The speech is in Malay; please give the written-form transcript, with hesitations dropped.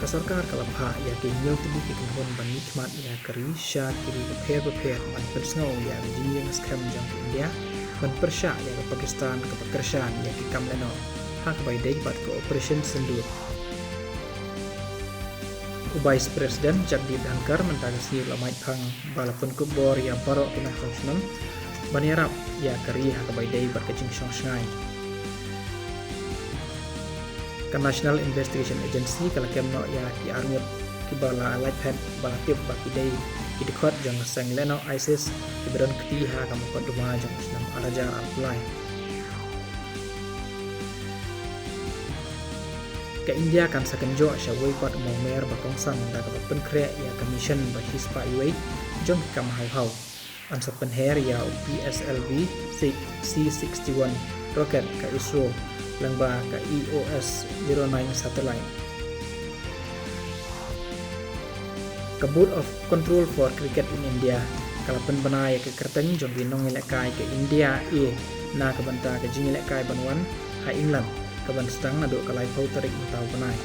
ka sarkar kalabha ya ke nyau tubu ke kunhon ban nikmat ya kari sha kiri beper ban persngau ya jinjing scam jang ke India ban persya ya ke Pakistan ke pekerjaan ya ke kamleno hak bai dei bat ke operation sendur Vice President Jagdeep Dhankar mentagasi lamai phang balapun Khubor ya barok punah khosnan baniarap ya kari hak bai dei bat ke jingsong sngai ka National Investigation Agency kala kemno ya ki arngut ki bala lighthead bala tip baki dei ki dikhot jang sang leno ISIS ki beron kti ha kam ko duma jang snam araja apply ke India kan sakenjo syawai pat momer bakong sang da ka penkre ya commission ba hispa iwei jong kam hau ansap penher ya PSLV C61 rocket ka ISRO langba ka EOS 09 satellite ka Board of Control for Cricket in India kalapan banaya ke kerteng jong binong ilekai ke India na kabanta ke jing ilekai banwan ha England kaban stang na do kalai pau tarik mataw banai